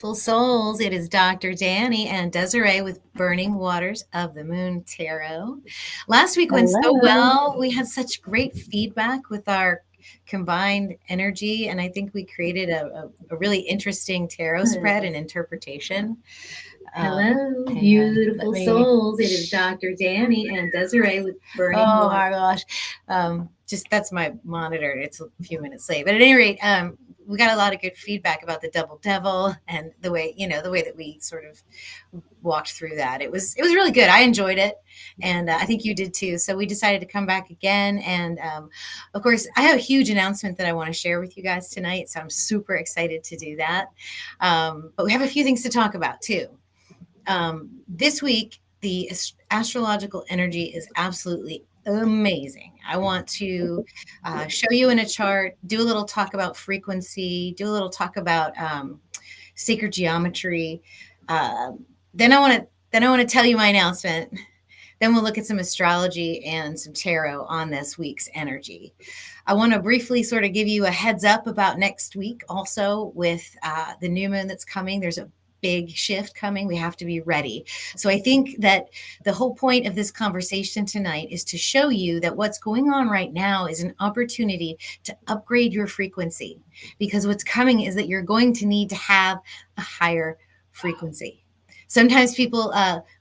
Full souls, it is Dr. Danny and Dezarey with Burning Waters of the Moon Tarot. Last week went so Hello. well. We had such great feedback with our combined energy, and I think we created a really interesting tarot spread and interpretation. Hello, beautiful souls. It is Dr. Danny and Desiree with Burning Oh Waters. My gosh. Just that's my monitor. It's a few minutes late. But at any rate, we got a lot of good feedback about the double devil and the way, the way that we sort of walked through that. It was really good. I enjoyed it. And I think you did too. So we decided to come back again. And of course, I have a huge announcement that I want to share with you guys tonight. So I'm super excited to do that. But we have a few things to talk about too. This week, the astrological energy is absolutely amazing. I want to show you in a chart, do a little talk about frequency, do a little talk about sacred geometry. Then I want to tell you my announcement. Then we'll look at some astrology and some tarot on this week's energy. I want to briefly sort of give you a heads up about next week also with the new moon that's coming. There's a big shift coming. We have to be ready. So I think that the whole point of this conversation tonight is to show you that what's going on right now is an opportunity to upgrade your frequency, because what's coming is that you're going to need to have a higher frequency. Sometimes people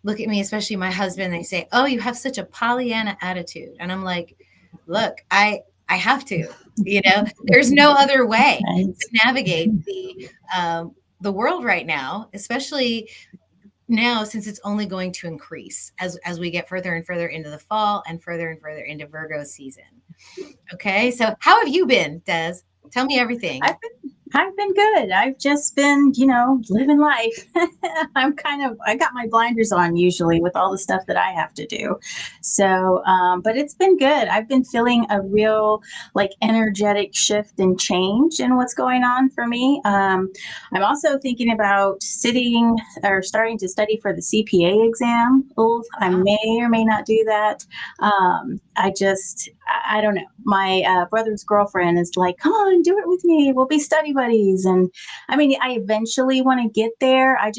look at me, especially my husband, they say, "Oh, you have such a Pollyanna attitude." And I'm like, look, I have to, there's no other way to navigate the world right now, especially now since it's only going to increase as we get further and further into the fall and further into Virgo season. Okay, so how have you been, Des? Tell me everything. I've been good. I've just been, living life. I got my blinders on usually with all the stuff that I have to do. So, but it's been good. I've been feeling a real energetic shift and change in what's going on for me. I'm also thinking about starting to study for the CPA exam. I may or may not do that. I don't know. My brother's girlfriend is like, "Come on, do it with me. We'll be study buddies." And I mean, I eventually want to get there. I'm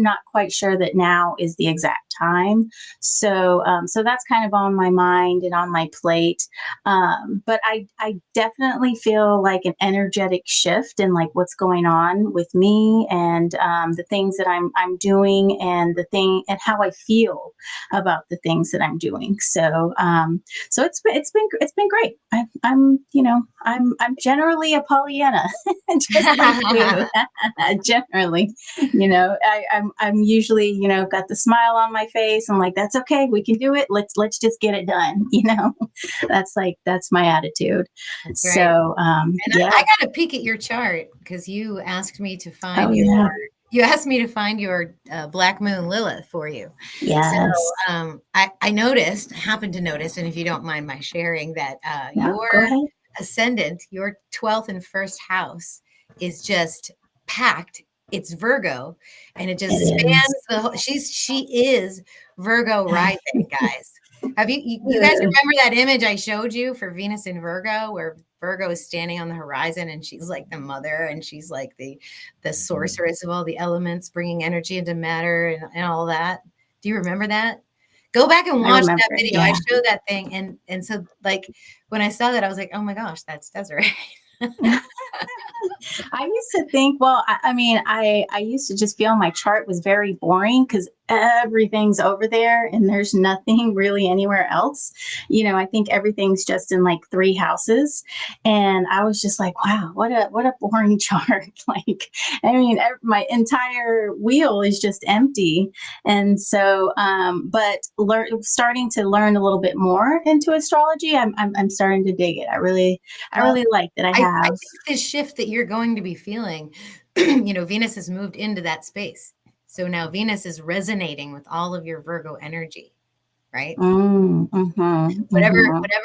not quite sure that now is the exact time. So that's kind of on my mind and on my plate. But I definitely feel like an energetic shift in what's going on with me and the things that I'm doing and how I feel about the things that I'm doing. So it's been great. I'm generally a Pollyanna, just like you. Generally, I'm usually got the smile on my face. I'm like, that's okay. We can do it. Let's just get it done. That's my attitude. That's right. So I got to peek at your chart because you asked me to find you asked me to find your Black Moon Lilith for you. Yes. So I happened to notice, and if you don't mind my sharing, that your ascendant, your 12th and first house, is just packed. It's Virgo, and it just spans the whole. She is Virgo rising, guys. Have you guys remember that image I showed you for Venus in Virgo, where Virgo is standing on the horizon and she's like the mother and she's like the sorceress of all the elements, bringing energy into matter and all that? Do you remember that? Go back and watch that video. Yeah. I showed that thing. And so when I saw that, I was like, oh my gosh, that's Dezarey. I used to think, I used to just feel my chart was very boring because everything's over there and there's nothing really anywhere else. I think everything's just in 3 houses. And I was just like, wow, what a boring chart. My entire wheel is just empty. And so, but starting to learn a little bit more into astrology, I'm starting to dig it. I really like that I have. I think this shift that you're going to be feeling, Venus has moved into that space. So now Venus is resonating with all of your Virgo energy, right? Whatever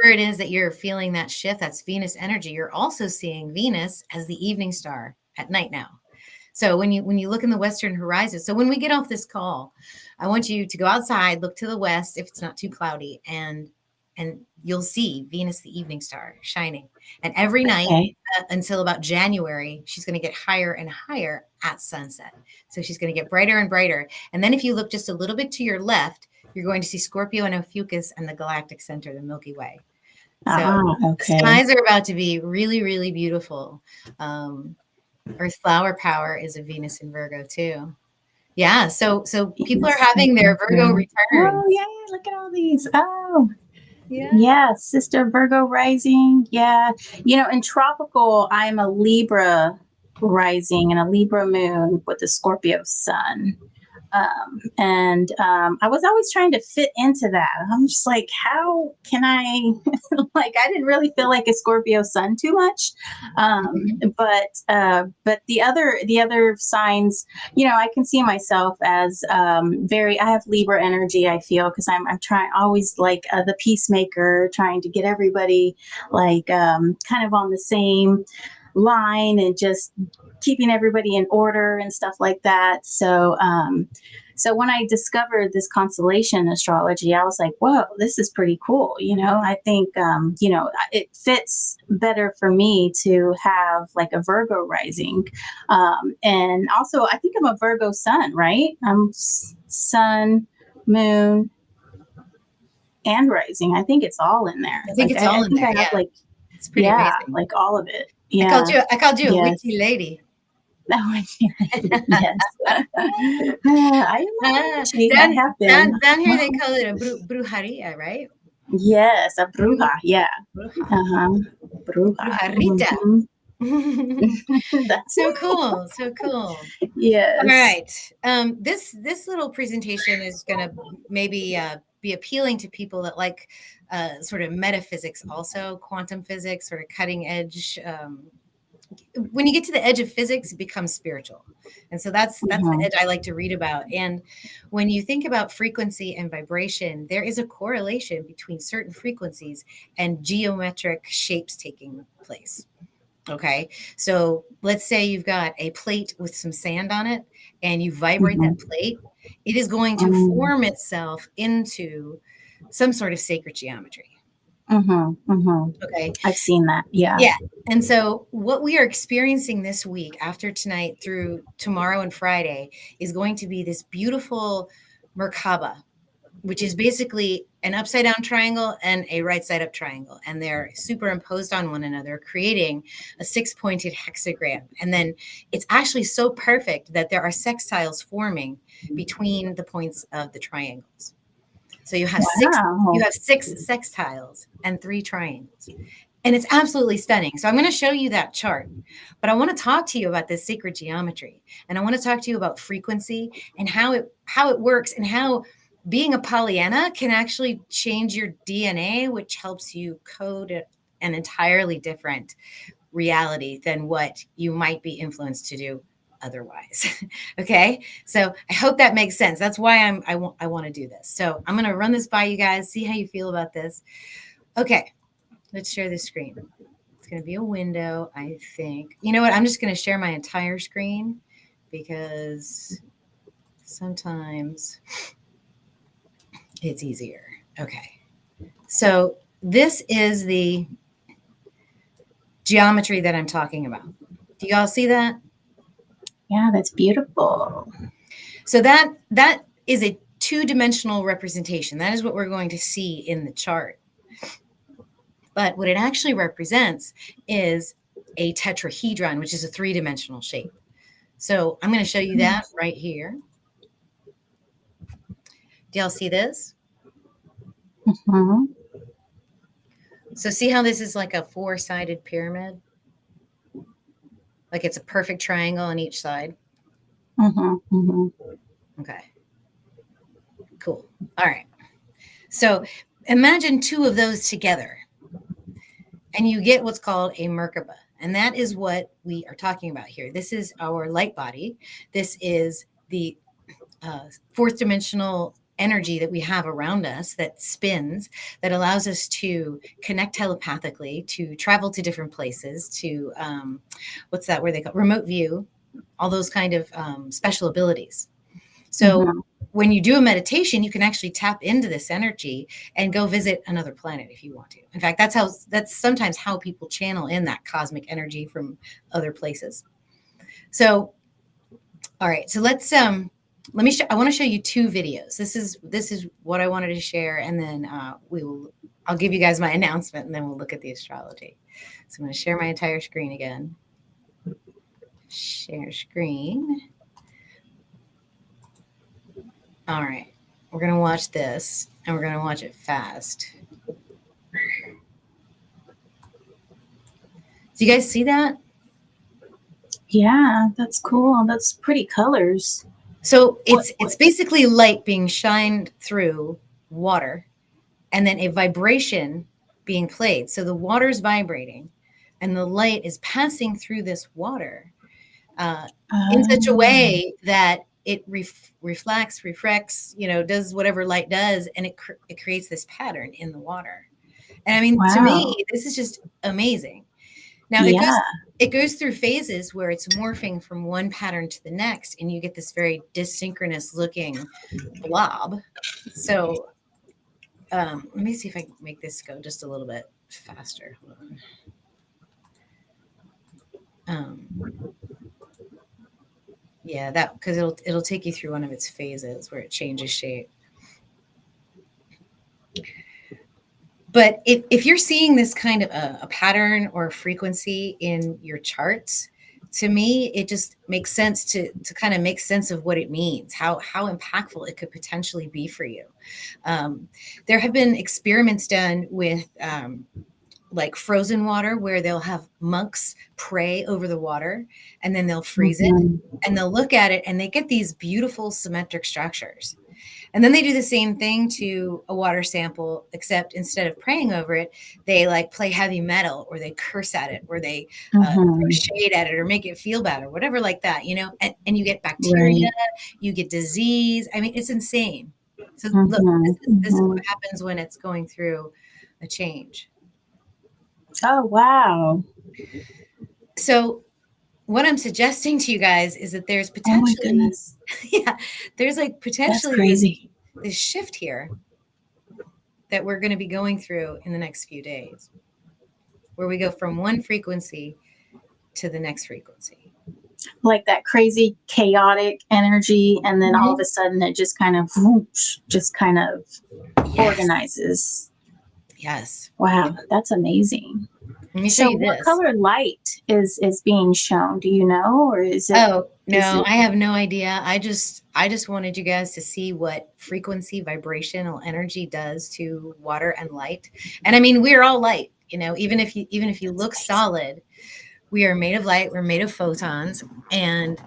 it is that you're feeling that shift, that's Venus energy. You're also seeing Venus as the evening star at night now. So when you look in the western horizon, so when we get off this call, I want you to go outside, look to the west if it's not too cloudy, and and you'll see Venus, the evening star, shining. And every night until about January, she's going to get higher and higher at sunset. So she's going to get brighter and brighter. And then if you look just a little bit to your left, you're going to see Scorpio and Ophiuchus and the galactic center, the Milky Way. So the skies are about to be really, really beautiful. Earth flower power is a Venus in Virgo too. Yeah, so people are having their Virgo returns. Oh yeah, look at all these. Oh yeah, sister Virgo rising. Yeah, in tropical, I'm a Libra rising and a Libra moon with a Scorpio sun. I was always trying to fit into that. I'm just like, how can I? Like, I didn't really feel like a Scorpio sun too much, but the other signs, I can see myself as very. I have Libra energy. I feel because I'm trying always like the peacemaker, trying to get everybody like kind of on the same line and just keeping everybody in order and stuff like that. So when I discovered this constellation astrology, I was like, whoa, this is pretty cool. I think, it fits better for me to have like a Virgo rising. And also, I think I'm a Virgo sun, right? I'm sun, moon, and rising. I think it's all in there. I think it's all in there. I have like, it's pretty amazing. Like all of it. Yeah. I called you a witchy lady. Yes. I have been. Down here they call it a brujeria, right? Yes, a bruja. Yeah. Brujarita. That's so cool. So cool. Yes. All right. This little presentation is going to maybe be appealing to people that like sort of metaphysics, also quantum physics, sort of cutting edge. When you get to the edge of physics, it becomes spiritual. And so that's the edge I like to read about. And when you think about frequency and vibration, there is a correlation between certain frequencies and geometric shapes taking place. Okay. So let's say you've got a plate with some sand on it and you vibrate that plate. It is going to form itself into some sort of sacred geometry. Okay. I've seen that. Yeah. Yeah. And so what we are experiencing this week after tonight through tomorrow and Friday is going to be this beautiful Merkabah, which is basically an upside down triangle and a right side up triangle. And they're superimposed on one another, creating a 6-pointed hexagram. And then it's actually so perfect that there are sextiles forming between the points of the triangles. So you have six sextiles and 3 triangles. And it's absolutely stunning. So I'm going to show you that chart, but I want to talk to you about this sacred geometry. And I want to talk to you about frequency and how it works and how being a Pollyanna can actually change your DNA, which helps you code an entirely different reality than what you might be influenced to do otherwise. Okay. So I hope that makes sense. That's why I want to do this. So I'm going to run this by you guys, see how you feel about this. Okay. Let's share the screen. It's going to be a window, I think. You know what? I'm just going to share my entire screen because sometimes it's easier. Okay. So this is the geometry that I'm talking about. Do y'all see that? Yeah, that's beautiful. So that is a 2-dimensional representation. That is what we're going to see in the chart. But what it actually represents is a tetrahedron, which is a 3-dimensional shape. So I'm going to show you that right here. Do y'all see this? So see how this is like a 4-sided pyramid? Like it's a perfect triangle on each side. Okay. Cool. All right. So imagine 2 of those together and you get what's called a Merkabah. And that is what we are talking about here. This is our light body. This is the 4th dimensional energy that we have around us that spins, that allows us to connect telepathically, to travel to different places, to what's that word they call remote view, all those kind of special abilities. So when you do a meditation, you can actually tap into this energy and go visit another planet if you want to. In fact, that's sometimes how people channel in that cosmic energy from other places. So, all right, so let's I want to show you 2 videos. This is what I wanted to share, and then I'll give you guys my announcement, and then we'll look at the astrology. So I'm going to share my entire screen again. Share screen. All right, we're going to watch this, and we're going to watch it fast. Do you guys see that? Yeah, that's cool. That's pretty colors. So it's basically light being shined through water, and then a vibration being played. So the water's vibrating, and the light is passing through this water in such a way that it reflects, does whatever light does, and it creates this pattern in the water. And I mean, to me, this is just amazing. Now, it goes through phases where it's morphing from one pattern to the next, and you get this very dysynchronous looking blob. So let me see if I can make this go just a little bit faster. Yeah, that, because it'll take you through one of its phases where it changes shape. But if you're seeing this kind of a pattern or a frequency in your charts, to me, it just makes sense to kind of make sense of what it means, how impactful it could potentially be for you. There have been experiments done with like frozen water, where they'll have monks pray over the water, and then they'll freeze it, and they'll look at it, and they get these beautiful symmetric structures. And then they do the same thing to a water sample, except instead of praying over it, they like play heavy metal, or they curse at it, or they throw shade at it, or make it feel bad, or whatever like that, and you get bacteria, you get disease. I mean, it's insane. So look, this is what happens when it's going through a change. Oh, wow. So what I'm suggesting to you guys is that there's potentially, there's like potentially crazy. This shift here that we're going to be going through in the next few days, where we go from one frequency to the next frequency. Like that crazy chaotic energy, and then all of a sudden it just kind of organizes. Yes. Wow, that's amazing. Let me show you this. What color light is being shown? Do you know, or is it? Oh, no, I have no idea. I just wanted you guys to see what frequency, vibrational energy does to water and light. And I mean, we're all light, even if you look solid, we are made of light, we're made of photons, and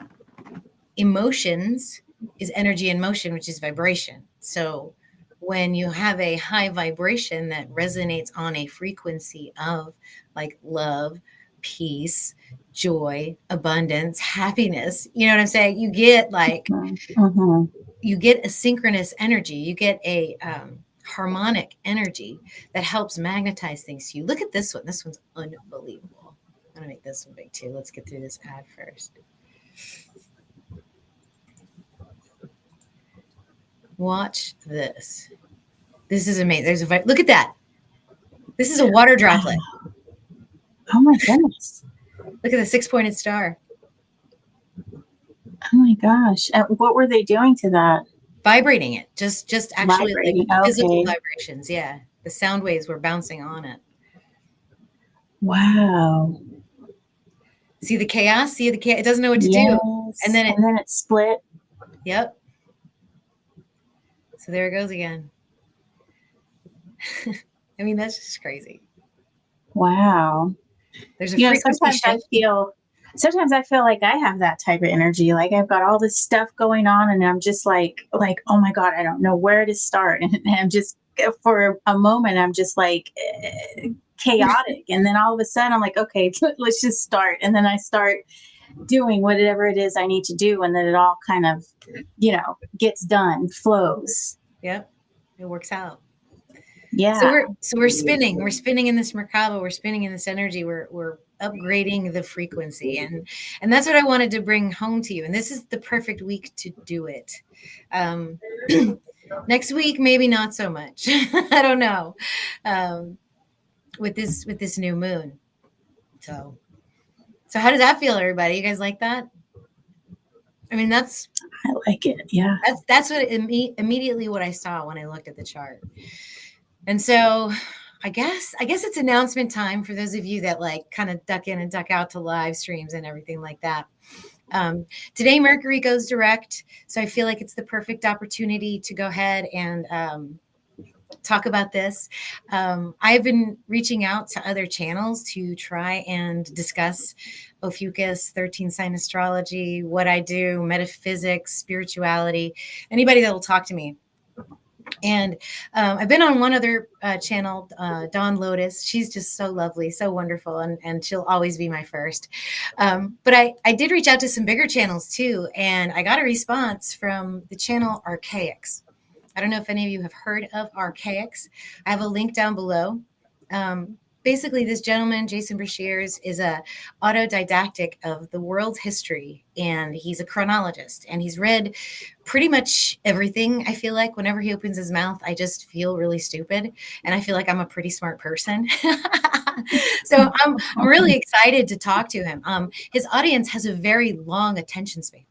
emotions is energy in motion, which is vibration. So when you have a high vibration that resonates on a frequency of like love, peace, joy, abundance, happiness, you know what I'm saying? You get like, you get a synchronous energy, you get a harmonic energy that helps magnetize things to you. Look at this one. This one's unbelievable. I'm gonna make this one big too. Let's get through this ad first. Watch this. This is amazing. There's a look at that. This is a water droplet. Oh my goodness. Look at the 6-pointed star. Oh my gosh. What were they doing to that? Vibrating it. Just actually like physical vibrations. Yeah. The sound waves were bouncing on it. Wow. See the chaos? See the chaos? It doesn't know what to do. And then it split. Yep. So there it goes again. I mean, that's just crazy. Wow. There's a frequency shift. Sometimes I feel like I have that type of energy. Like I've got all this stuff going on, and I'm just like, oh my God, I don't know where to start. And I'm just, for a moment, I'm just like chaotic. And then all of a sudden I'm like, okay, let's just start. And then I start doing whatever it is I need to do. And then it all kind of, gets done, flows. Yep. It works out. Yeah. So we're spinning in this Merkabah, we're spinning in this energy, we're upgrading the frequency, and that's what I wanted to bring home to you. And this is the perfect week to do it. Next week, maybe not so much. I don't know. With this new moon. So how does that feel, everybody? You guys like that? I mean, I like it. Yeah. That's what immediately what I saw when I looked at the chart. And so I guess it's announcement time for those of you that like kind of duck in and duck out to live streams and everything like that. Today, Mercury goes direct. So I feel like it's the perfect opportunity to go ahead and talk about this. I've been reaching out to other channels to try and discuss Ophiuchus, 13 sign astrology, what I do, metaphysics, spirituality, anybody that will talk to me. And I've been on one other channel, Dawn Lotus. She's just so lovely, so wonderful, and she'll always be my first. But I did reach out to some bigger channels too, and I got a response from the channel Archaics. I don't know if any of you have heard of Archaics. I have a link down below. Basically, this gentleman, Jason Brashears, is a autodidactic of the world's history, and he's a chronologist, and he's read pretty much everything. I feel like whenever he opens his mouth, I just feel really stupid, and I feel like I'm a pretty smart person. So I'm really excited to talk to him. His audience has a very long attention span,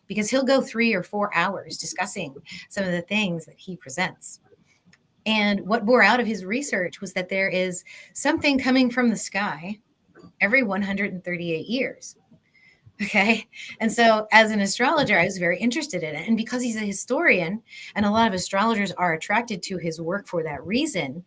because he'll go 3 or 4 hours discussing some of the things that he presents. And what bore out of his research was that there is something coming from the sky every 138 years. Okay. And so as an astrologer, I was very interested in it. And because he's a historian, and a lot of astrologers are attracted to his work for that reason,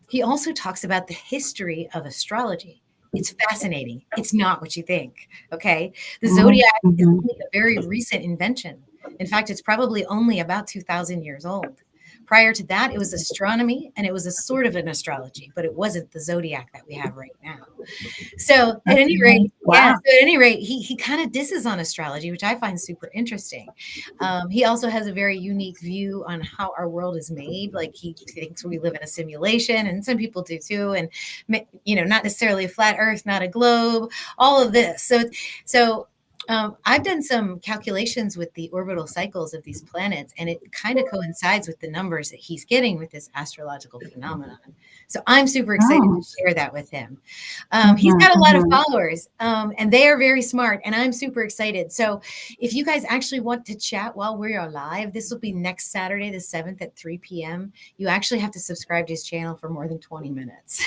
he also talks about the history of astrology. It's fascinating. It's not what you think. Okay. The zodiac is only a very recent invention. In fact, it's probably only about 2,000 years old. Prior to that, it was astronomy, and it was a sort of an astrology, but it wasn't the zodiac that we have right now. So at any rate, he kind of disses on astrology, which I find super interesting. He also has a very unique view on how our world is made. Like, he thinks we live in a simulation, and some people do too. And, not necessarily a flat earth, not a globe, all of this. So I've done some calculations with the orbital cycles of these planets, and it kind of coincides with the numbers that he's getting with this astrological phenomenon. So I'm super excited to share that with him. He's got a lot of followers, and they are very smart, and I'm super excited. So if you guys actually want to chat while we are live, this will be next Saturday, the 7th at 3 p.m. You actually have to subscribe to his channel for more than 20 minutes.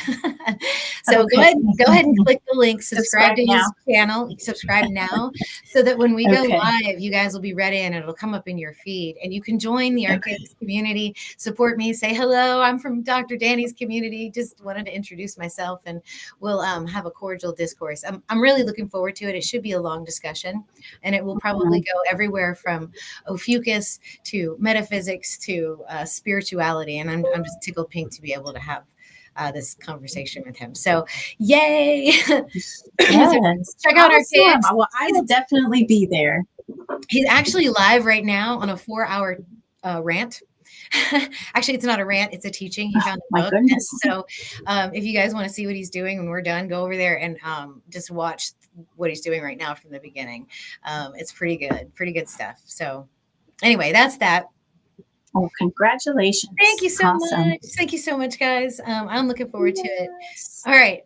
So go ahead and click the link, subscribe to his channel, subscribe now, so that when we go live, you guys will be ready and it'll come up in your feed. And you can join the Archaics community, support me, say hello. I'm from Dr. Danny's community. Just wanted to introduce myself, and we'll have a cordial discourse. I'm really looking forward to it. It should be a long discussion, and it will probably go everywhere from Ophiuchus to metaphysics to spirituality. And I'm just tickled pink to be able to have this conversation with him. So yay. Yes. Check out Archaics. Well, I will definitely be there. He's actually live right now on a 4-hour rant. Actually, it's not a rant, it's a teaching. He found a book. And so if you guys want to see what he's doing when we're done, go over there and just watch what he's doing right now from the beginning. It's pretty good stuff. So anyway, that's that. Oh, congratulations. Thank you so much. Thank you so much, guys. I'm looking forward to it. All right.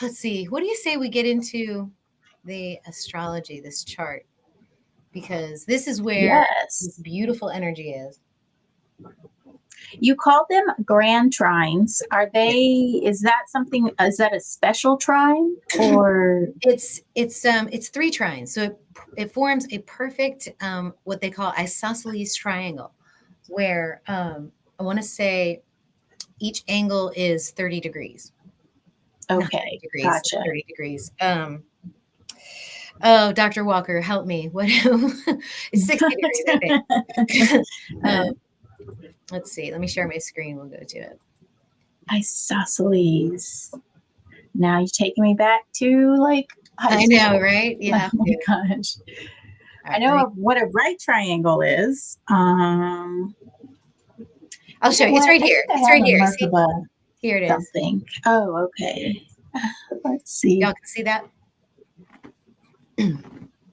Let's see. What do you say we get into the astrology, this chart? Because this is where this beautiful energy is. You call them grand trines. Are they, is that a special trine, or? It's 3 trines. So it forms a perfect, what they call isosceles triangle, where I want to say each angle is 30 degrees. Okay, gotcha. 30 degrees. Oh, Dr. Walker, help me. What? It's 60 degrees, I think. Let's see. Let me share my screen. We'll go to it. Isosceles. Now you're taking me back to like I know, right? Yeah. Oh my gosh. I know what a right triangle is. I'll show you. It's right here. I It's have right a here. See? Merkabah Here it is. something. Oh, okay. Let's see. Y'all can see that?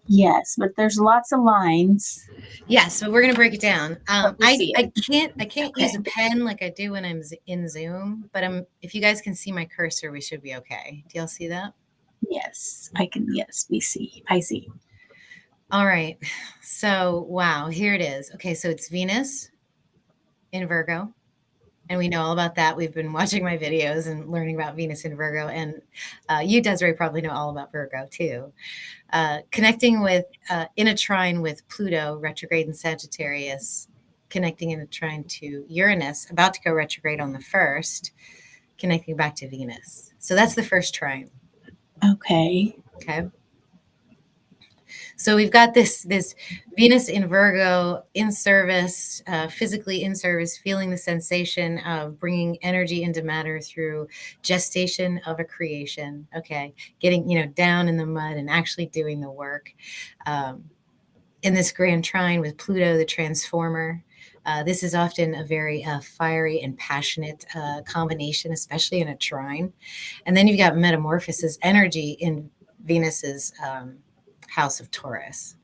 Yes, but there's lots of lines. Yes, so we're gonna break it down. We see it. I can't use a pen like I do when I'm in Zoom, but if you guys can see my cursor, we should be okay. Do y'all see that? Yes, I can. Yes, we see. I see. All right. So wow, here it is. Okay, so it's Venus in Virgo. And we know all about that. We've been watching my videos and learning about Venus in Virgo. And you, Dezarey, probably know all about Virgo too. Connecting with, in a trine with Pluto, retrograde in Sagittarius, connecting in a trine to Uranus, about to go retrograde on the 1st, connecting back to Venus. So that's the first trine. Okay. Okay. So we've got this Venus in Virgo in service, physically in service, feeling the sensation of bringing energy into matter through gestation of a creation. Okay, getting down in the mud and actually doing the work. In this grand trine with Pluto, the transformer. This is often a very fiery and passionate combination, especially in a trine. And then you've got metamorphosis energy in Venus's house of Taurus.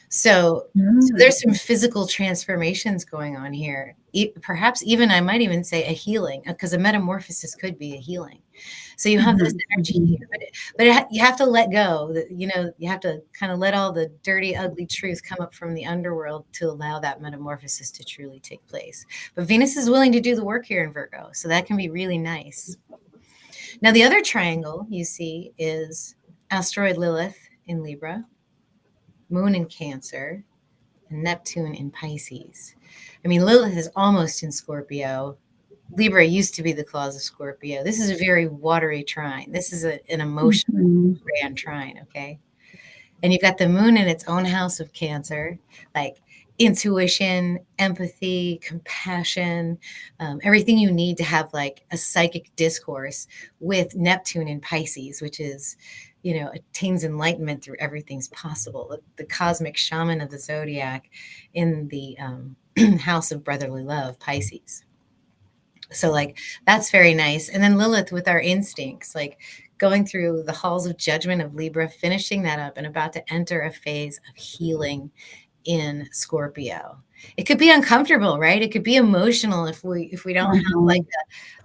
So there's some physical transformations going on here. Perhaps even, I might even say, a healing, because a metamorphosis could be a healing. So you have this energy here, but you have to let go. You have to kind of let all the dirty, ugly truth come up from the underworld to allow that metamorphosis to truly take place. But Venus is willing to do the work here in Virgo, so that can be really nice. Now, the other triangle you see is asteroid Lilith in Libra, Moon in Cancer, and Neptune in Pisces. I mean, Lilith is almost in Scorpio. Libra used to be the claws of Scorpio. This is a very watery trine. This is an emotional grand trine, okay? And you've got the moon in its own house of Cancer, like intuition, empathy, compassion, everything you need to have like a psychic discourse, with Neptune in Pisces, which is, attains enlightenment through everything's possible. The cosmic shaman of the zodiac in the house of brotherly love, Pisces. So like, that's very nice. And then Lilith with our instincts, like going through the halls of judgment of Libra, finishing that up and about to enter a phase of healing in Scorpio. It could be uncomfortable, right? It could be emotional if we don't have like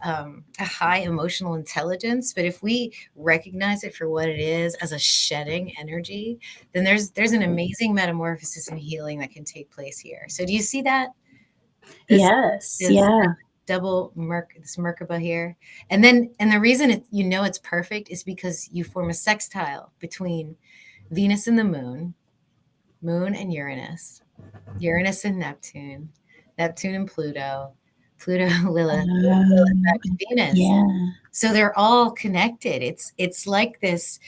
a high emotional intelligence. But if we recognize it for what it is, as a shedding energy, then there's an amazing metamorphosis and healing that can take place here. So do you see that? Yes. Yeah. Double this Merkabah here. And the reason it's perfect is because you form a sextile between Venus and the moon and Uranus and Neptune and Pluto, Lilith back to Venus. Yeah. So they're all connected. It's like this,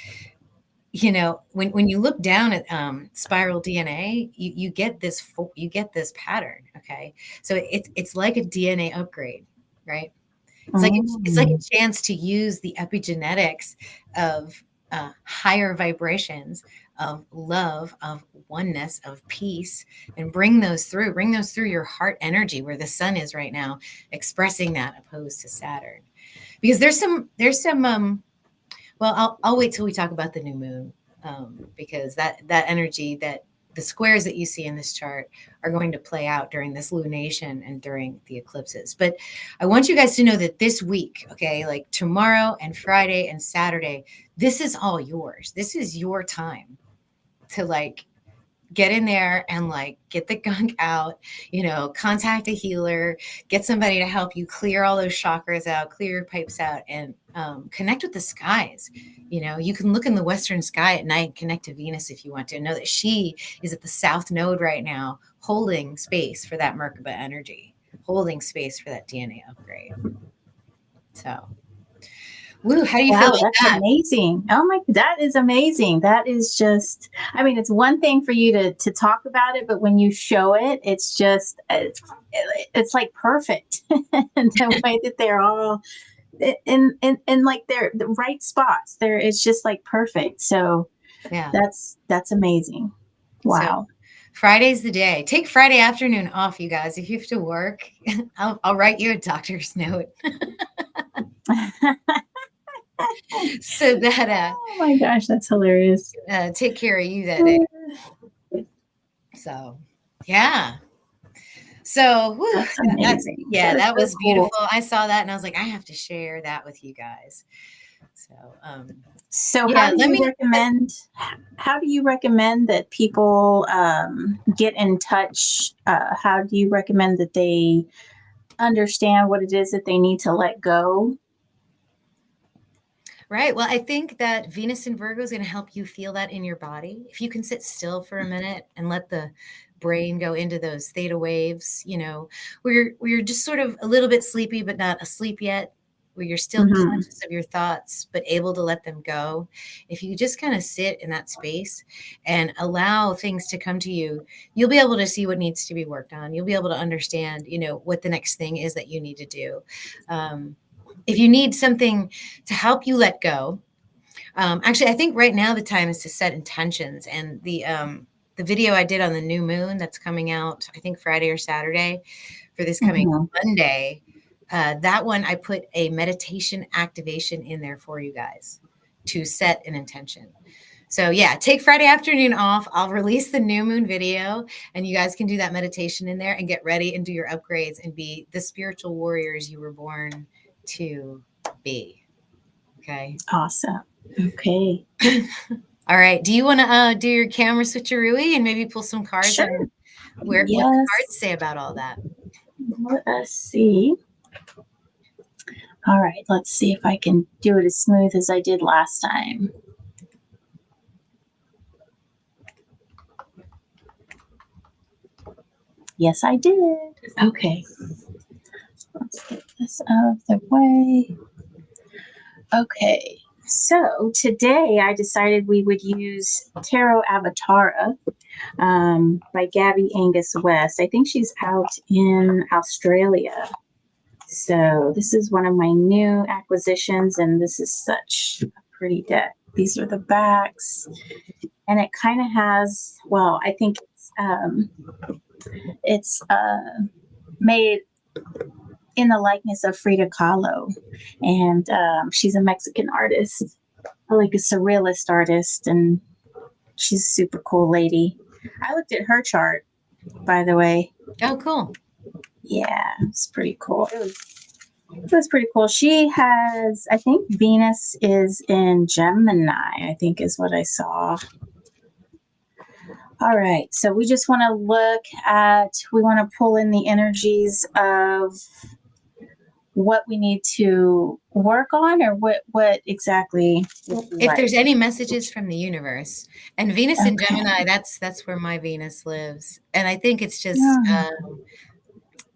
when you look down at spiral DNA, you get this pattern. Okay, so it's like a DNA upgrade, right? It's like a chance to use the epigenetics of higher vibrations of love, of oneness, of peace, and bring those through your heart energy, where the sun is right now, expressing that, opposed to Saturn. Because there's some well, I'll wait till we talk about the new moon, because that energy, that the squares that you see in this chart are going to play out during this lunation and during the eclipses. But I want you guys to know that this week, okay, like tomorrow and Friday and Saturday, this is all yours. This is your time to like get in there and like get the gunk out, contact a healer, get somebody to help you clear all those chakras out, clear your pipes out, and connect with the skies. You can look in the western sky at night and connect to Venus if you want to. Know that she is at the south node right now, holding space for that Merkabah energy, holding space for that DNA upgrade. So woo, how do you feel about that's that? amazing. Oh my, that is amazing. That is just, I mean, it's one thing for you to talk about it, but when you show it, it's just, it's like perfect. The way that they're all in like they're the right spots there. It's just like perfect. So Yeah, that's amazing. Wow. So Friday's the day. Take Friday afternoon off, you guys. If you have to work, I'll write you a doctor's note. So that Oh my gosh, that's hilarious. take care of you that day. So yeah. So That's amazing. that so was beautiful. I saw that and I was like, I have to share that with you guys. So So yeah, how do you recommend that people get in touch? How do you recommend that they understand what it is that they need to let go? right. Well, I think that Venus in Virgo is going to help you feel that in your body. If you can sit still for a minute and let the brain go into those theta waves, where you're just sort of a little bit sleepy, but not asleep yet, where you're still Mm-hmm. conscious of your thoughts, but able to let them go. If you just kind of sit in that space and allow things to come to you, you'll be able to see what needs to be worked on. You'll be able to understand, what the next thing is that you need to do. If you need something to help you let go, actually, I think right now the time is to set intentions. And the video I did on the new moon that's coming out, I think Friday or Saturday for this coming Mm-hmm. Monday, that one I put a meditation activation in there for you guys to set an intention. So yeah, take Friday afternoon off. I'll release the new moon video and you guys can do that meditation in there and get ready and do your upgrades and be the spiritual warriors you were born to be. Okay. Awesome. Okay. All right. Do you want to do your camera switcheroo and maybe pull some cards Sure. on what the Yes. cards say about all that? Let us see. All right. Let's see if I can do it as smooth as I did last time. Yes, I did. Okay. Let's get this out of the way. Okay. So today I decided we would use Tarot Avatara by Gabby Angus West. I think she's out in Australia. So this is one of my new acquisitions, and this is such a pretty deck. These are the backs, and it kind of has, well, I think it's made in the likeness of Frida Kahlo, and she's a Mexican artist, like a surrealist artist, and she's a super cool lady. I looked at her chart, by the way. Oh, cool. Yeah, it's pretty cool. It was pretty cool. She has, I think Venus is in Gemini, I think is what I saw. All right, so we just want to we want to pull in the energies of what we need to work on, or what exactly. If there's any messages from the universe, and Venus in Gemini, that's where my Venus lives. And I think it's just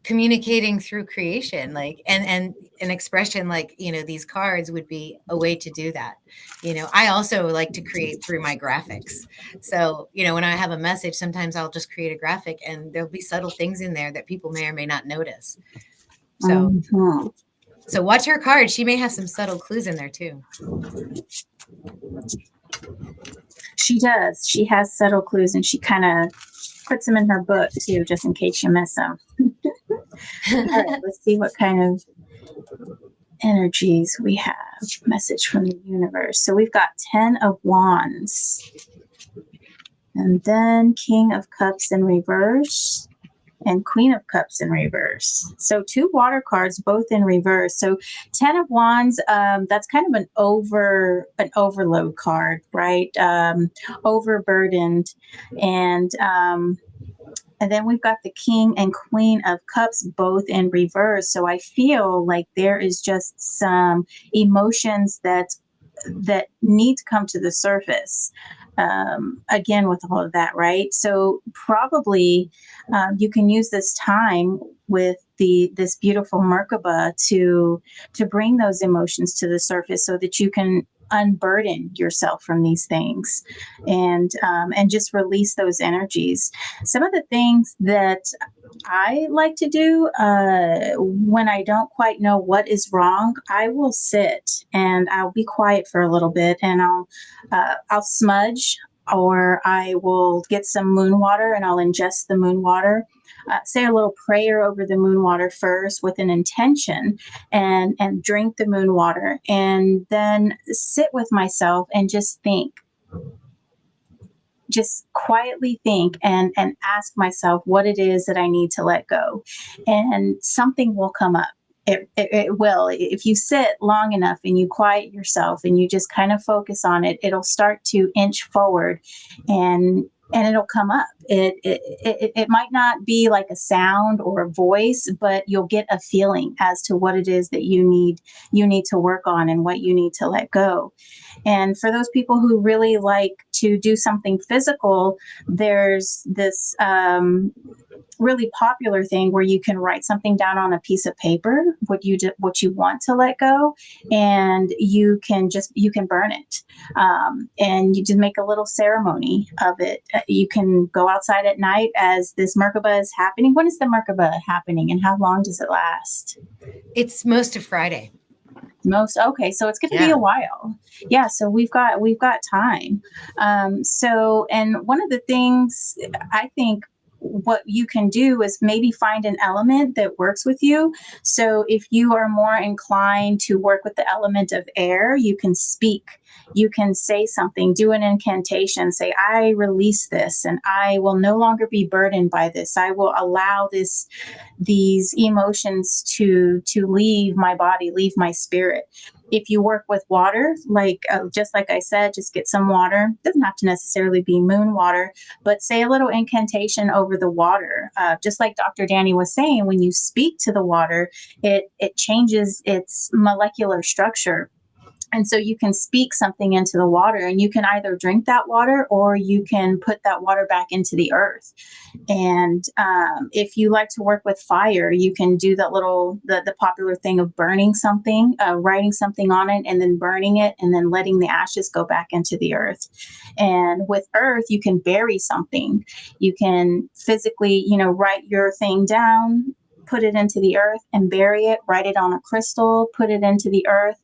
communicating through creation, like, and an expression like, these cards would be a way to do that. I also like to create through my graphics. So, when I have a message, sometimes I'll just create a graphic and there'll be subtle things in there that people may or may not notice. So, so watch her card. She may have some subtle clues in there too. She does. She has subtle clues, and she kind of puts them in her book too, just in case you miss them. All right, let's see what kind of energies we have. Message from the universe. So we've got 10 of Wands, and then King of Cups in reverse, and Queen of Cups in reverse. So 2 water cards, both in reverse. So 10 of Wands, that's kind of an overload card, right? Overburdened. And then we've got the King and Queen of Cups both in reverse. So I feel like there is just some emotions that need to come to the surface. Again, with all of that, right? So probably you can use this time with this beautiful Merkabah to bring those emotions to the surface, so that you can unburden yourself from these things, and just release those energies. Some of the things that I like to do when I don't quite know what is wrong, I will sit and I'll be quiet for a little bit, and I'll smudge or I will get some moon water and I'll ingest the moon water. Say a little prayer over the moon water first with an intention, and drink the moon water, and then sit with myself and just think, just quietly think, and ask myself what it is that I need to let go, and something will come up. It will. If you sit long enough and you quiet yourself and you just kind of focus on it, it'll start to inch forward, and it'll come up. It might not be like a sound or a voice, but you'll get a feeling as to what it is that you need to work on and what you need to let go. And for those people who really like to do something physical, there's this really popular thing where you can write something down on a piece of paper, what you want to let go, and you can burn it, and you just make a little ceremony of it. You can go outside at night as this Merkabah is happening. When is the Merkabah happening, and how long does it last? It's most of Friday. Okay, so it's going to be a while. Yeah, so we've got time. So, and one of the things I think what you can do is maybe find an element that works with you. So if you are more inclined to work with the element of air, you can speak, you can say something, do an incantation, say, I release this and I will no longer be burdened by this. I will allow these emotions to leave my body, leave my spirit. If you work with water, just like I said, just get some water. It doesn't have to necessarily be moon water, but say a little incantation over the water. Just like Dr. Danny was saying, when you speak to the water, it changes its molecular structure. And so you can speak something into the water, and you can either drink that water or you can put that water back into the earth. And if you like to work with fire, you can do the popular thing of burning something, writing something on it, and then burning it, and then letting the ashes go back into the earth. And with earth, you can bury something. You can physically, write your thing down, put it into the earth and bury it, write it on a crystal, put it into the earth.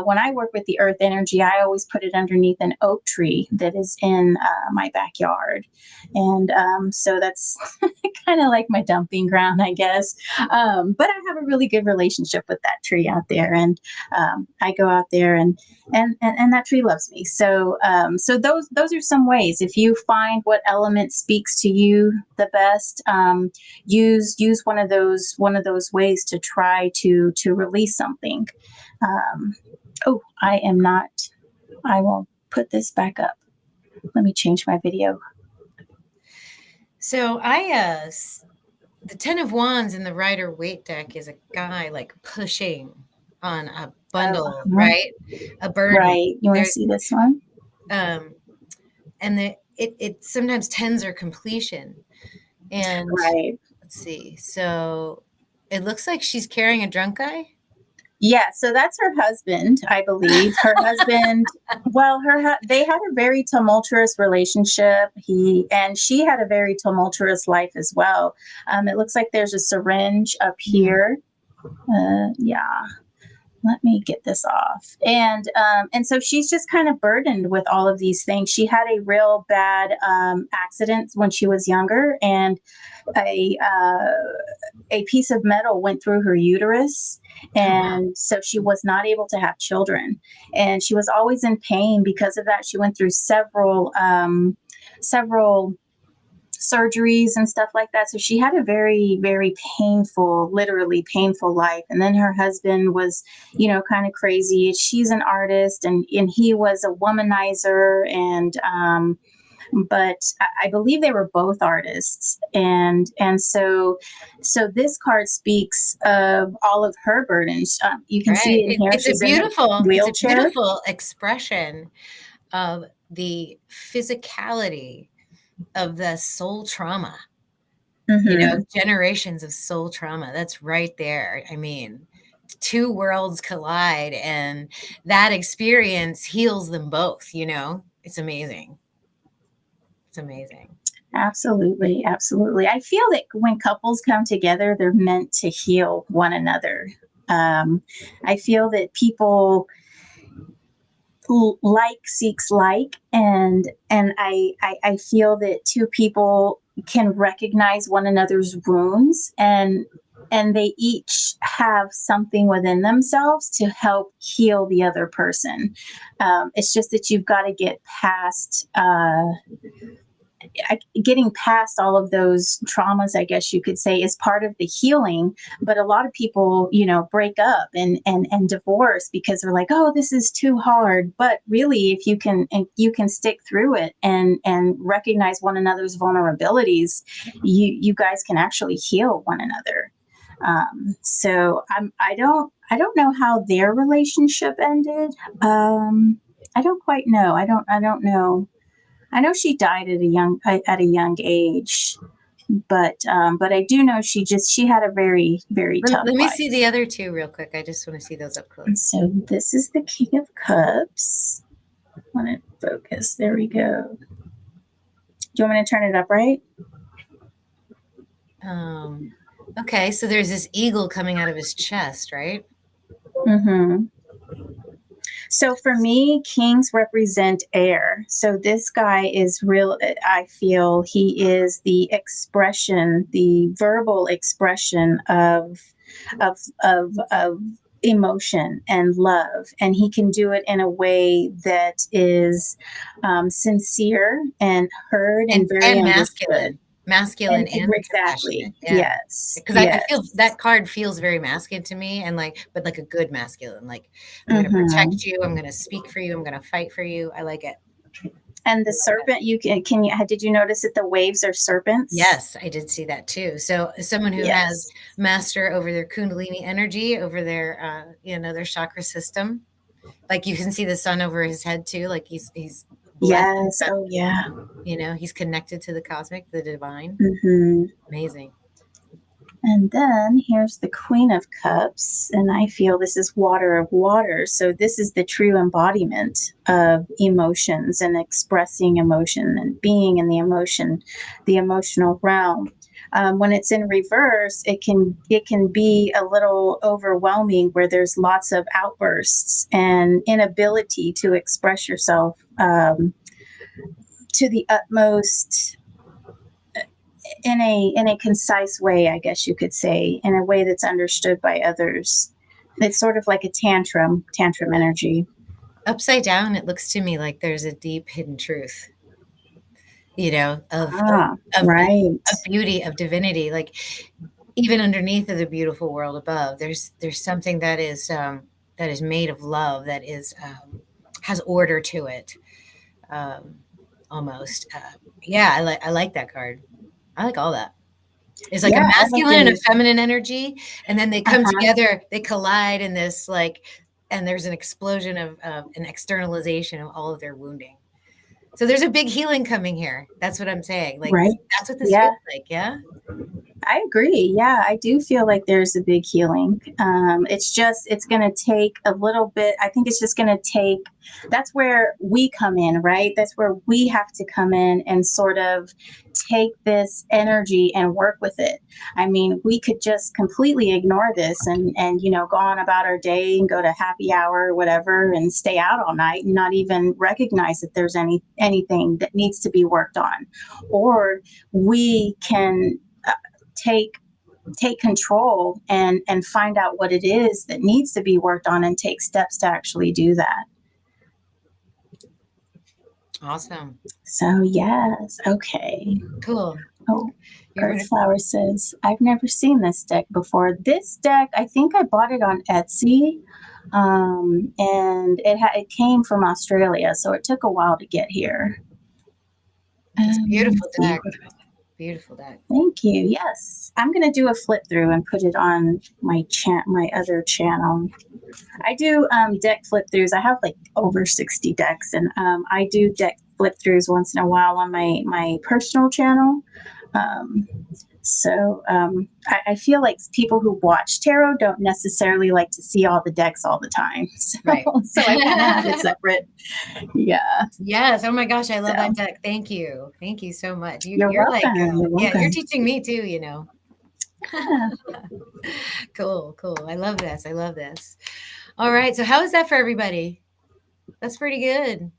When I work with the earth energy, I always put it underneath an oak tree that is in my backyard. And so that's kind of like my dumping ground, I guess. But I have a really good relationship with that tree out there. And I go out there and that tree loves me. So those are some ways. If you find what element speaks to you the best, use one of those ways to try to release something. I will put this back up. Let me change my video. So the 10 of Wands in the Rider-Waite deck is a guy like pushing on a bundle, right? A burden. Right. You want to see this one? And it sometimes tens are completion. And right. Let's see. So it looks like she's carrying a drunk guy. Yeah, so that's her husband, I believe. Her husband, well, they had a very tumultuous relationship. And she had a very tumultuous life as well. It looks like there's a syringe up here. Yeah. Let me get this off. And so she's just kind of burdened with all of these things. She had a real bad accident when she was younger, and a piece of metal went through her uterus. And so she was not able to have children. And she was always in pain because of that. She went through several surgeries and stuff like that. So she had a very, very painful, literally painful life. And then her husband was, kind of crazy. She's an artist, and he was a womanizer. And, but I believe they were both artists. And so this card speaks of all of her burdens. You can see it in here. It's a beautiful expression of the physicality of the soul trauma. Generations of soul trauma. That's right there. I mean, two worlds collide, and that experience heals them both. It's amazing. It's amazing. Absolutely. Absolutely. I feel that when couples come together, they're meant to heal one another. I feel that people like seeks like, and I feel that two people can recognize one another's wounds, and they each have something within themselves to help heal the other person. It's just that you've got to get past getting past all of those traumas, I guess you could say, is part of the healing. But a lot of people, break up and divorce because they're like, oh, this is too hard. But really, if you can stick through it and recognize one another's vulnerabilities, you guys can actually heal one another. So I don't know how their relationship ended. I don't quite know. I don't know. I know she died at a young age, but I do know she had a very, very tough Let me life. see the other two real quick. I just want to see those up close. So this is the King of Cups. I want to focus. There we go. Do you want me to turn it up, right? Okay, so there's this eagle coming out of his chest, right? Mm-hmm. So for me, kings represent air. So this guy is real. I feel he is the expression, the verbal expression of emotion and love, and he can do it in a way that is sincere and heard and very understood. Masculine and very Exactly. compassionate. Yeah. Yes. Because I feel Yes. that card feels very masculine to me, and but like a good masculine. Like, I'm going to Mm-hmm. protect you. I'm going to speak for you. I'm going to fight for you. I like it. And the serpent, did you notice that the waves are serpents? Yes, I did see that too. So someone who has Yes. master over their kundalini energy, over their their chakra system. Like, you can see the sun over his head too. Like, he's blessed. Yes. Oh, yeah. He's connected to the cosmic, the divine. Mm-hmm. Amazing. And then here's the Queen of Cups, and I feel this is water of water. So this is the true embodiment of emotions and expressing emotion and being in the emotional realm. When it's in reverse, it can be a little overwhelming, where there's lots of outbursts and inability to express yourself to the utmost, in a concise way, I guess you could say, in a way that's understood by others. It's sort of like a tantrum energy. Upside down, it looks to me like there's a deep hidden truth, Right. of beauty, of divinity. Like, even underneath of the beautiful world above, there's something that is made of love, that is has order to it, almost. Yeah, I like that card. I like all that. It's like a Yeah, masculine and a feminine energy, and then they come uh-huh. together, they collide in this, and there's an explosion of an externalization of all of their wounding. So there's a big healing coming here. That's what I'm saying. Like, Right. that's what this Yeah. feels like. Yeah. I agree. Yeah, I do feel like there's a big healing. It's going to take a little bit. I think it's just going to take, that's where we come in, right? That's where we have to come in and sort of take this energy and work with it. I mean, we could just completely ignore this and go on about our day and go to happy hour or whatever and stay out all night and not even recognize that there's anything that needs to be worked on. Or we can take control and find out what it is that needs to be worked on and take steps to actually do that. Awesome. So yes. Okay. Cool. Oh, Earthflower says, I've never seen this deck before. This deck, I think I bought it on Etsy, and it came from Australia, so it took a while to get here. It's a beautiful deck. Beautiful deck. Thank you. Yes, I'm going to do a flip through and put it on my other channel. I do deck flip throughs. I have like over 60 decks, and I do deck flip throughs once in a while on my personal channel. So I feel like people who watch tarot don't necessarily like to see all the decks all the time. So, right. So I kind of have it separate. Yeah. Yes. Oh my gosh, I love that deck. Thank you. Thank you so much. You're welcome. You're welcome. Yeah, you're teaching me too, Yeah. Cool. I love this. All right. So how is that for everybody? That's pretty good.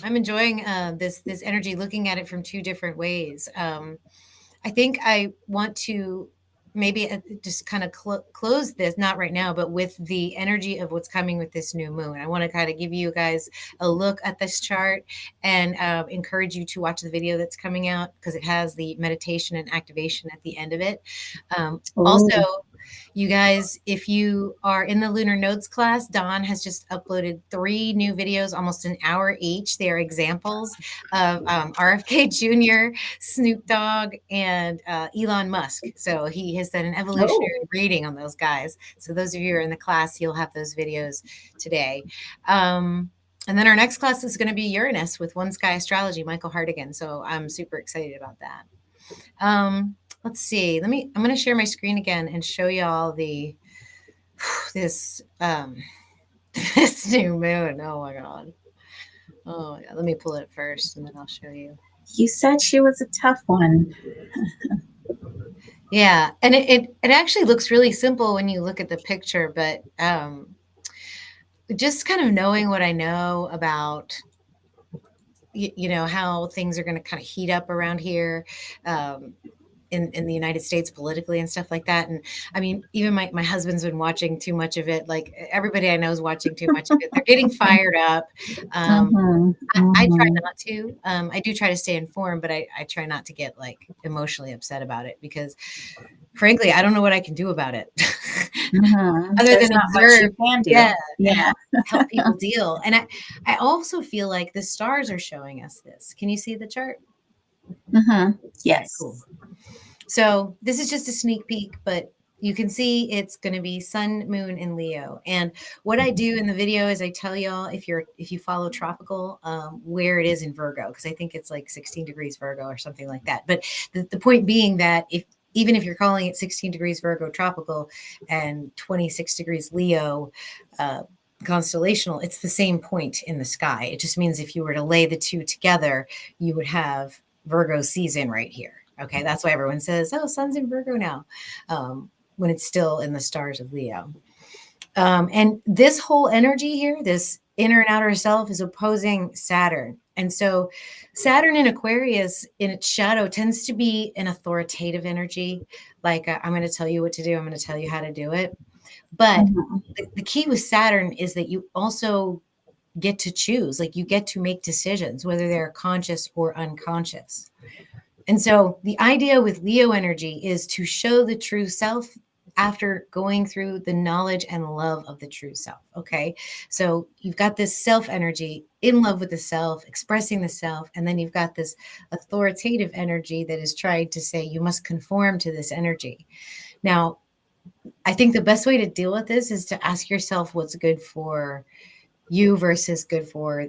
I'm enjoying this energy, looking at it from two different ways. I think I want to maybe just kind of close this, not right now, but with the energy of what's coming with this new moon. I want to kind of give you guys a look at this chart and encourage you to watch the video that's coming out because it has the meditation and activation at the end of it. Also, you guys, if you are in the Lunar Nodes class, Dawn has just uploaded 3 new videos, almost an hour each. They are examples of RFK Jr., Snoop Dogg, and Elon Musk. So he has done an evolutionary reading on those guys. So those of you who are in the class, you'll have those videos today. And then our next class is going to be Uranus with One Sky Astrology, Michael Hartigan. So I'm super excited about that. Let's see. I'm going to share my screen again and show y'all this this new moon. Oh my god. Oh yeah. Let me pull it first and then I'll show you. You said she was a tough one. Yeah, and it actually looks really simple when you look at the picture, but just kind of knowing what I know about you know how things are going to kind of heat up around here. In the United States politically and stuff like that. And I mean, even my husband's been watching too much of it. Like everybody I know is watching too much of it. They're getting fired up. I try not to. I do try to stay informed, but I try not to get like emotionally upset about it because frankly, I don't know what I can do about it. Other than observe, help people deal. And I also feel like the stars are showing us this. Can you see the chart? Yes. Cool. So this is just a sneak peek, but you can see it's going to be Sun, Moon, and Leo. And what I do in the video is I tell y'all if you follow tropical, where it is in Virgo, because I think it's like 16 degrees Virgo or something like that. But the point being that even if you're calling it 16 degrees Virgo tropical and 26 degrees Leo constellational, it's the same point in the sky. It just means if you were to lay the two together, you would have Virgo season right here. Okay, that's why everyone says, oh, Sun's in Virgo now, when it's still in the stars of Leo. And this whole energy here, this inner and outer self, is opposing Saturn. And so Saturn in Aquarius in its shadow tends to be an authoritative energy. Like, I'm going to tell you what to do. I'm going to tell you how to do it. But the key with Saturn is that you also get to choose, like you get to make decisions, whether they're conscious or unconscious. And so the idea with Leo energy is to show the true self after going through the knowledge and love of the true self. Okay. So you've got this self energy, in love with the self, expressing the self. And then you've got this authoritative energy that is trying to say you must conform to this energy. Now, I think the best way to deal with this is to ask yourself what's good for you versus good for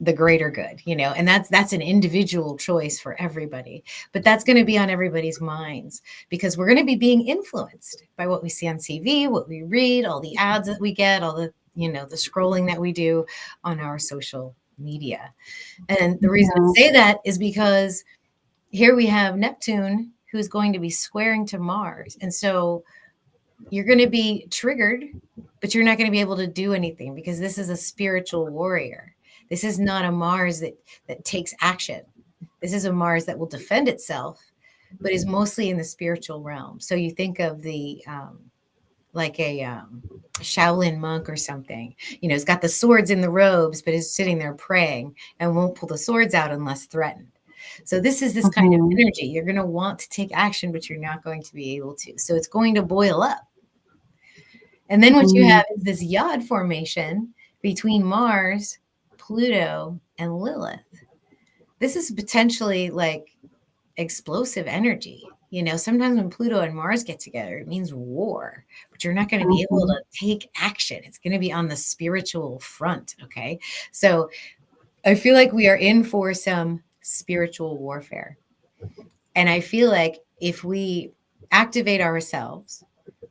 the greater good, you know, and that's an individual choice for everybody, but that's going to be on everybody's minds because we're going to be being influenced by what we see on TV, what we read, all the ads that we get, all the, you know, the scrolling that we do on our social media. And the reason I say that is because here we have Neptune who's going to be squaring to Mars. And so you're going to be triggered, but you're not going to be able to do anything because this is a spiritual warrior. This is not a Mars that takes action. This is a Mars that will defend itself, but is mostly in the spiritual realm. So you think of the like a Shaolin monk or something. You know, he's got the swords in the robes, but is sitting there praying and won't pull the swords out unless threatened. So this is this kind of energy. You're going to want to take action, but you're not going to be able to. So it's going to boil up. And then what you have is this Yod formation between Mars, Pluto, and Lilith. This is potentially like explosive energy. You know, sometimes when Pluto and Mars get together, it means war, but you're not going to be able to take action. It's going to be on the spiritual front. Okay. So I feel like we are in for some spiritual warfare. And I feel like if we activate ourselves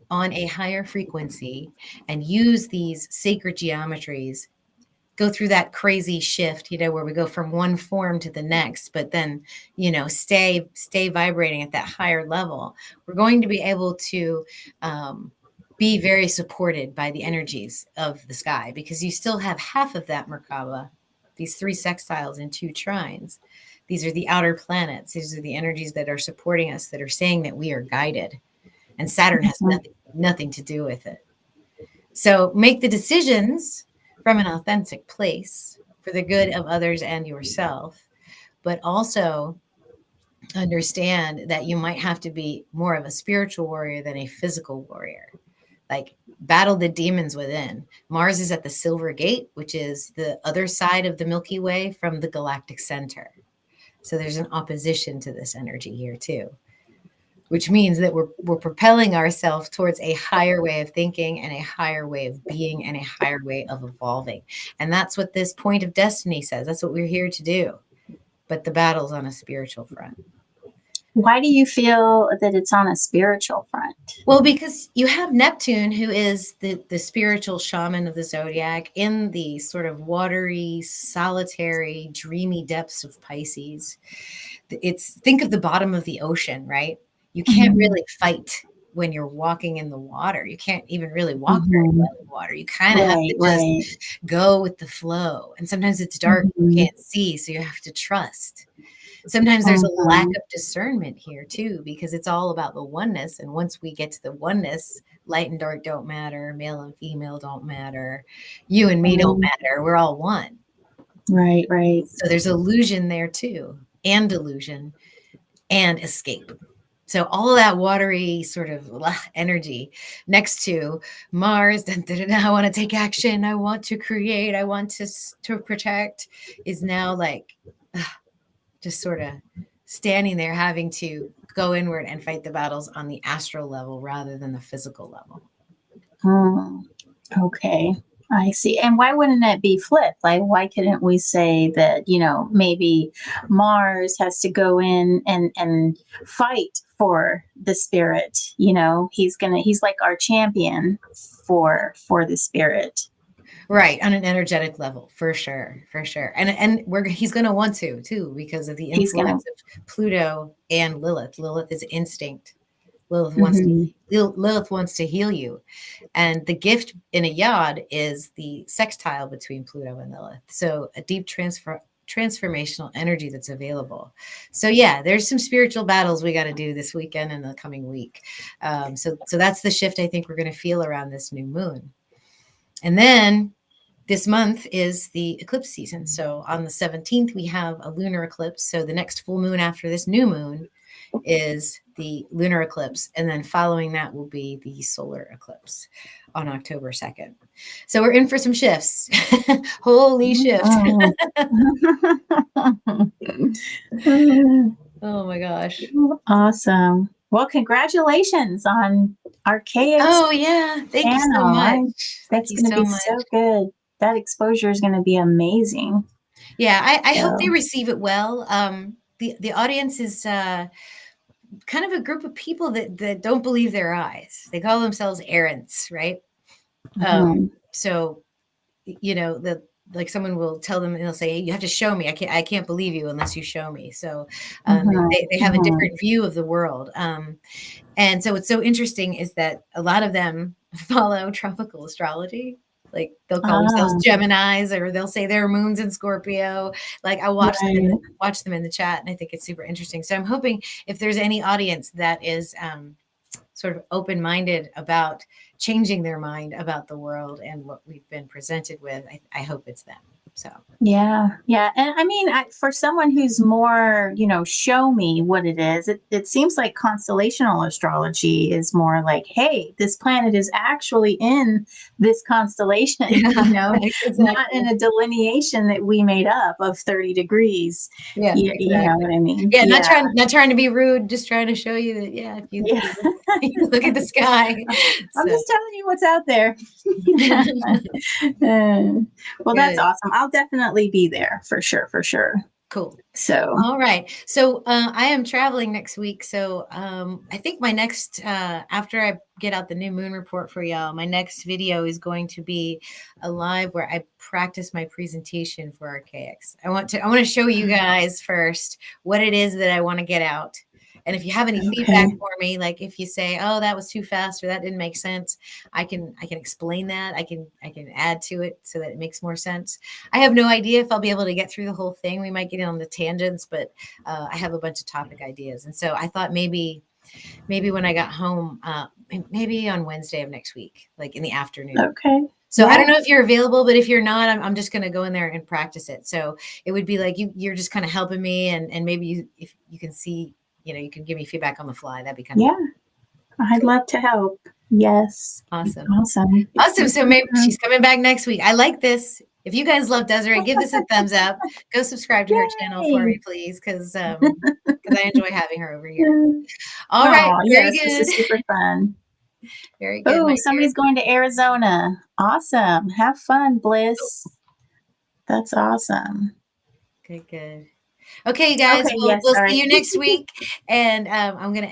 on a higher frequency and use these sacred geometries, go through that crazy shift, you know, where we go from one form to the next, but then, you know, stay vibrating at that higher level, we're going to be able to be very supported by the energies of the sky, because you still have half of that Merkabah, these 3 sextiles and 2 trines. These are the outer planets. These are the energies that are supporting us, that are saying that we are guided. And Saturn has nothing to do with it. So make the decisions from an authentic place for the good of others and yourself, but also understand that you might have to be more of a spiritual warrior than a physical warrior. Like, battle the demons within. Mars is at the Silver Gate, which is the other side of the Milky Way from the galactic center. So there's an opposition to this energy here too, which means that we're propelling ourselves towards a higher way of thinking and a higher way of being and a higher way of evolving. And that's what this point of destiny says. That's what we're here to do. But the battle's on a spiritual front. Why do you feel that it's on a spiritual front? Well, because you have Neptune, who is the spiritual shaman of the zodiac, in the sort of watery, solitary, dreamy depths of Pisces. Think of the bottom of the ocean, right? You can't really fight when you're walking in the water. You can't even really walk very well in water. You kind of have to just go with the flow. And sometimes it's dark, you can't see, so you have to trust. Sometimes there's a lack of discernment here too, because it's all about the oneness. And once we get to the oneness, light and dark don't matter. Male and female don't matter. You and me don't matter. We're all one. Right. So there's illusion there too, and delusion, and escape. So all of that watery sort of energy next to Mars, I want to take action, I want to create, I want to protect, is now like just sort of standing there, having to go inward and fight the battles on the astral level rather than the physical level. Okay. I see. And why wouldn't it be flipped? Like, why couldn't we say that, maybe Mars has to go in and fight for the spirit? He's like our champion for the spirit. Right, on an energetic level, for sure. And he's going to want to too, because of the influence of Pluto and Lilith. Lilith is instinct. Lilith wants to heal you. And the gift in a yod is the sextile between Pluto and Lilith. So a deep transformational energy that's available. So yeah, there's some spiritual battles we got to do this weekend and the coming week. So that's the shift I think we're going to feel around this new moon. And then this month is the eclipse season. So on the 17th, we have a lunar eclipse. So the next full moon after this new moon is the lunar eclipse. And then following that will be the solar eclipse on October 2nd. So we're in for some shifts. Holy shift. Oh my gosh. Awesome. Well, congratulations on Archaics. Oh yeah. Thank you so much. That's going to be so good. That exposure is going to be amazing. Yeah, I hope they receive it well. The audience is kind of a group of people that don't believe their eyes. They call themselves errants, right? So, like someone will tell them and they'll say, you have to show me. I can't believe you unless you show me. So they have a different view of the world. And so what's so interesting is that a lot of them follow tropical astrology. Like they'll call themselves Geminis, or they'll say their moon's in Scorpio. Like I watch them in the chat, and I think it's super interesting. So I'm hoping if there's any audience that is sort of open-minded about changing their mind about the world and what we've been presented with, I hope it's them. So yeah. And I mean, for someone who's more, show me what it is, it seems like constellational astrology is more like, hey, this planet is actually in this constellation, exactly. Not in a delineation that we made up of 30 degrees. Yeah, you know what I mean? Yeah, not trying to be rude, just trying to show you that, if you look at the sky. I'm just telling you what's out there. Well, that's awesome. I'll definitely be there for sure. Cool. So, all right. So I am traveling next week. So I think my next, after I get out the new moon report for y'all, my next video is going to be a live where I practice my presentation for Archaics. I want to show you guys first what it is that I want to get out. And if you have any feedback for me, like if you say, oh, that was too fast or that didn't make sense, I can explain that. I can add to it so that it makes more sense. I have no idea if I'll be able to get through the whole thing. We might get in on the tangents, but I have a bunch of topic ideas. And so I thought maybe when I got home, maybe on Wednesday of next week, like in the afternoon. Okay. So I don't know if you're available, but if you're not, I'm just going to go in there and practice it. So it would be like you're just kind of helping me, and maybe if you can see, you can give me feedback on the fly. That'd be kind of fun. I'd love to help. Yes. Awesome. So maybe she's coming back next week. I like this. If you guys love Dezarey, give this a thumbs up. Go subscribe to her channel for me, please, because I enjoy having her over here. All right. Very good. This is super fun. Very good. Oh, somebody's going to Arizona. Awesome. Have fun, Bliss. That's awesome. Good. Okay, you guys. We'll see you next week. And I'm going to